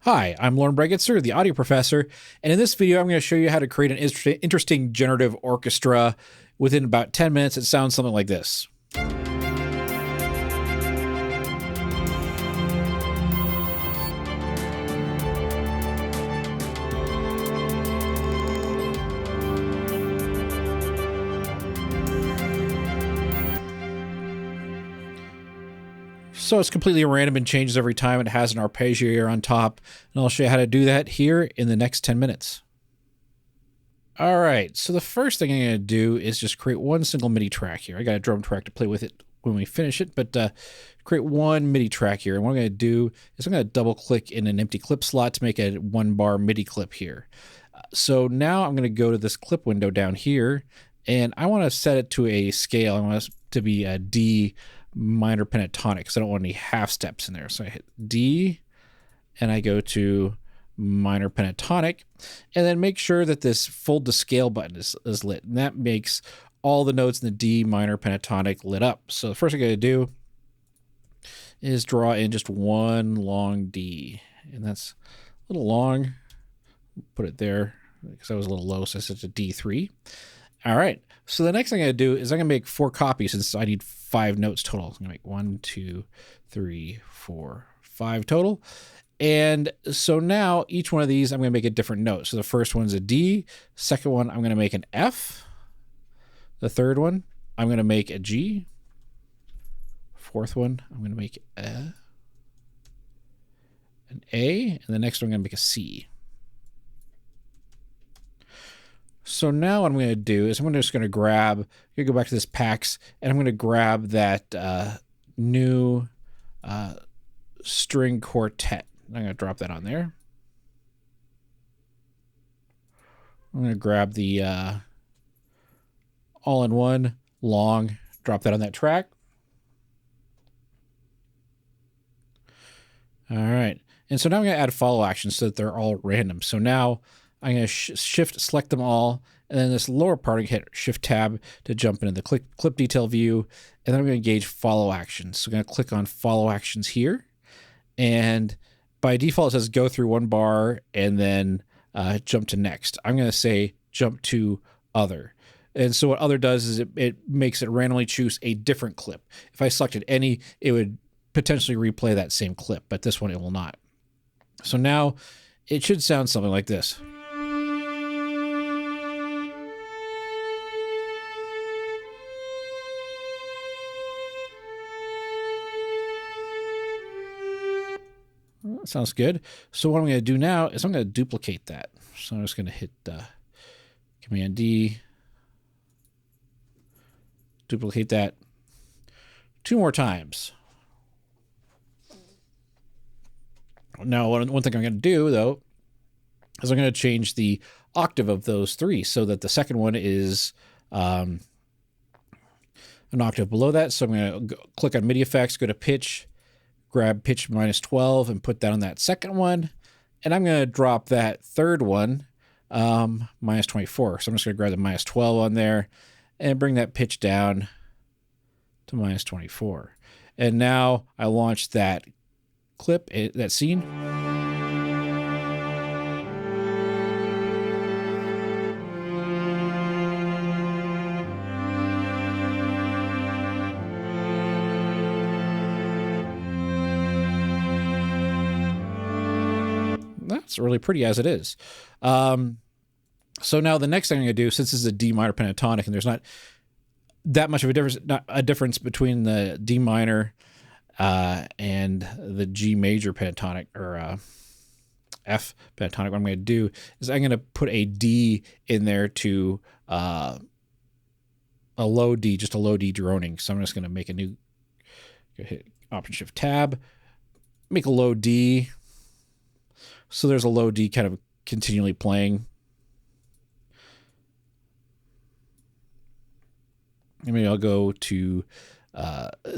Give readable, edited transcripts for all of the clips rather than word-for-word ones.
Hi, I'm Lorne Bregitzer, the audio professor, and in this video I'm going to show you how to create an interesting generative orchestra. Within about 10 minutes, it sounds something like this. So it's completely random and changes every time. It has an arpeggiator on top, and I'll show you how to do that here in the next 10 minutes. All right, so the first thing I'm going to do is just create one single MIDI track here. I got a drum track to play with it when we finish it, but create one MIDI track here. And what I'm going to do is I'm going to double click in an empty clip slot to make a 1-bar MIDI clip here. So now I'm going to go to this clip window down here, and I want to set it to a scale. I want it to be a D minor pentatonic because I don't want any half steps in there. So I hit D and I go to minor pentatonic, and then make sure that this fold to scale button is lit, and that makes all the notes in the D minor pentatonic lit up. So the first thing I gotta do is draw in just one long D, and that's a little long. Put it there because I was a little low, so it's a D3. All right, so the next thing I gotta do is I'm gonna make 4 copies since I need 5 notes total. I'm gonna make 1, 2, 3, 4, 5 total. And so now each one of these, I'm going to make a different note. So the first one's a D. Second one, I'm going to make an F. The third one, I'm going to make a G. Fourth one, I'm going to make an A. And the next one, I'm going to make a C. So now what I'm going to do is I'm just going to grab, I'm going to go back to this packs, and I'm going to grab that new string quartet. I'm going to drop that on there. I'm going to grab the all-in-one long, drop that on that track. All right. And so now I'm going to add follow actions so that they're all random. So now I'm going to shift select them all. And then this lower part, I hit shift tab to jump into the clip detail view. And then I'm going to engage follow actions. So I'm going to click on follow actions here. And by default, it says go through 1 bar and then jump to next. I'm going to say jump to other. And so what other does is it makes it randomly choose a different clip. If I selected any, it would potentially replay that same clip, but this one it will not. So now it should sound something like this. Sounds good. So what I'm going to do now is I'm going to duplicate that. So I'm just going to hit Command D, duplicate that 2 more times. Now, one thing I'm going to do, though, is I'm going to change the octave of those 3 so that the second one is an octave below that. So I'm going to click on MIDI effects, go to pitch, grab pitch -12 and put that on that second one. And I'm going to drop that third one -24. So I'm just going to grab the -12 on there and bring that pitch down to -24. And now I launch that clip, that scene. That's really pretty as it is. So now the next thing I'm going to do, since this is a D minor pentatonic and there's not that much of a difference between the D minor and the G major pentatonic or F pentatonic, what I'm going to do is I'm going to put a D in there to a low D, just a low D droning. So I'm just going to make a new, hit Option Shift Tab, make a low D. So there's a low D kind of continually playing. And maybe I'll go to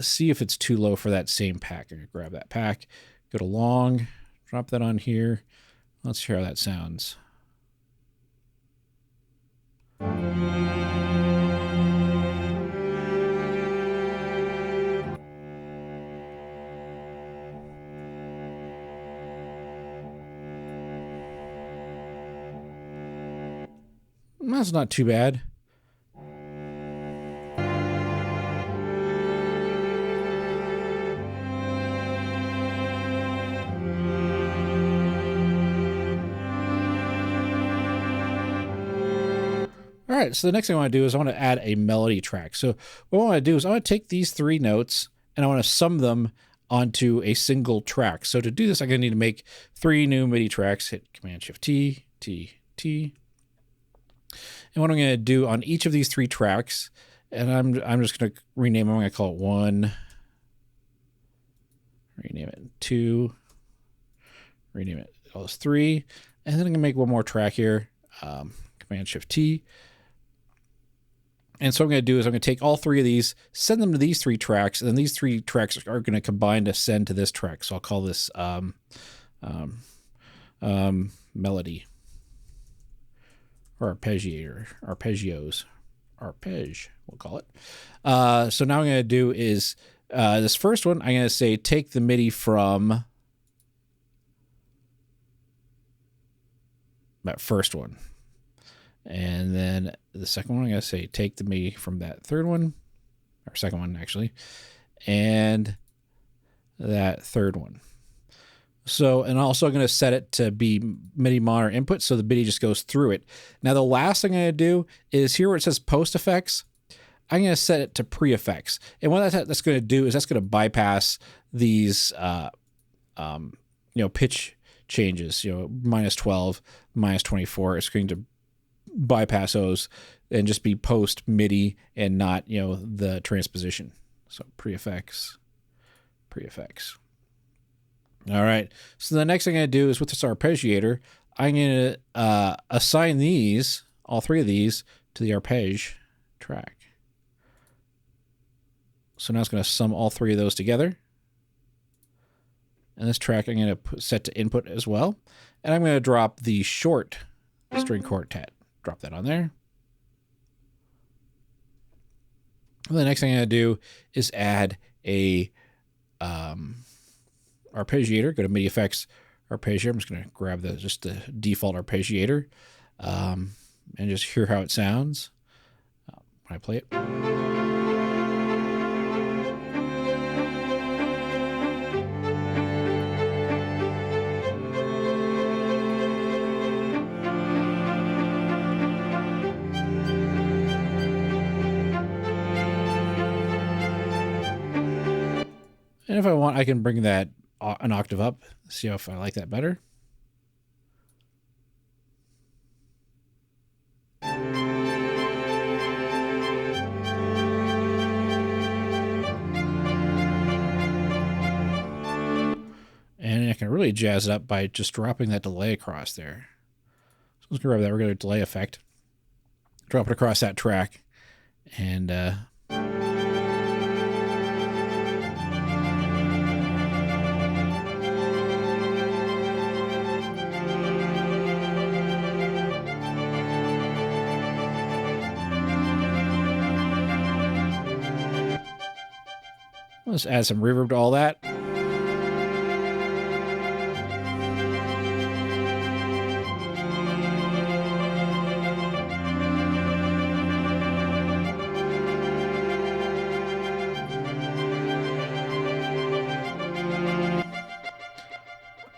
see if it's too low for that same pack. I'm going to grab that pack, go to long, drop that on here. Let's hear how that sounds. That's not too bad. All right, so the next thing I want to do is I want to add a melody track. So what I want to do is I want to take these 3 notes and I want to sum them onto a single track. So to do this, I'm going to need to make 3 new MIDI tracks. Hit Command-Shift-T, T, T. And what I'm going to do on each of these 3 tracks, and I'm just going to rename them. I'm going to call it 1, rename it 2, rename it all those 3, and then I'm going to make one more track here. Command-Shift-T. And so what I'm going to do is I'm going to take all 3 of these, send them to these 3 tracks, and then these 3 tracks are going to combine to send to this track. So I'll call this melody or arpeggiator, arpeggios, arpegg, we'll call it. So now what I'm going to do is this first one, I'm going to say take the MIDI from that first one. And then the second one, I'm going to say take the MIDI from that third one, or second one actually, and that third one. So, and also I'm going to set it to be MIDI monitor input, so the MIDI just goes through it. Now the last thing I'm going to do is here where it says post effects, I'm going to set it to pre-effects. And what that's going to do is that's going to bypass these, pitch changes, -12, -24. It's going to bypass those and just be post MIDI and not, the transposition. So pre-effects. All right. So the next thing I do is with this arpeggiator, I'm going to assign these, all 3 of these, to the arpegg track. So now it's going to sum all 3 of those together. And this track I'm going to set to input as well. And I'm going to drop the short string quartet. Drop that on there. And the next thing I'm going to do is add a arpeggiator. Go to MIDI effects, arpeggiator. I'm just going to grab the default arpeggiator and just hear how it sounds when I play it. And if I want, I can bring that an octave up, see if I like that better. And I can really jazz it up by just dropping that delay across there. So let's grab that regular delay effect, drop it across that track, and let's add some reverb to all that.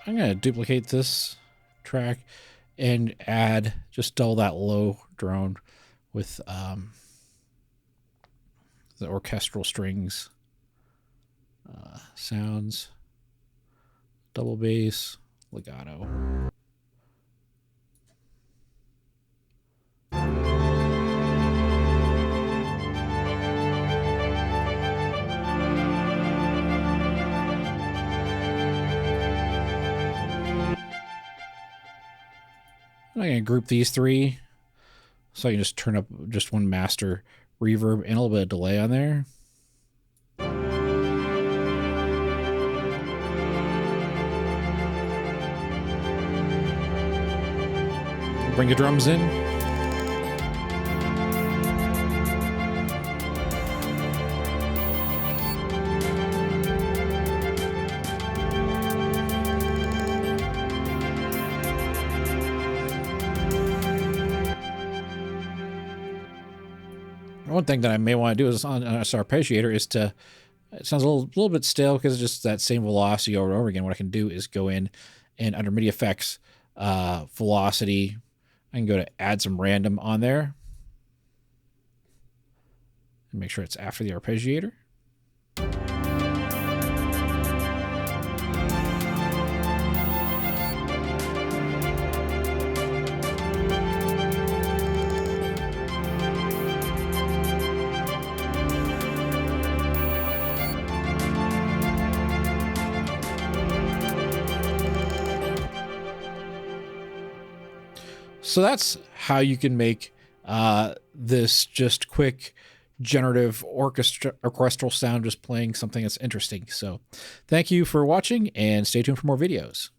I'm going to duplicate this track and add just double that low drone with the orchestral strings. Sounds, double bass, legato. I'm going to group these 3 so I can just turn up just one master reverb and a little bit of delay on there. Bring the drums in. One thing that I may want to do is on this arpeggiator is to, it sounds a little bit stale because it's just that same velocity over and over again. What I can do is go in and under MIDI effects, velocity, I can go to add some random on there and make sure it's after the arpeggiator. So that's how you can make this just quick generative orchestral sound, just playing something that's interesting. So thank you for watching and stay tuned for more videos.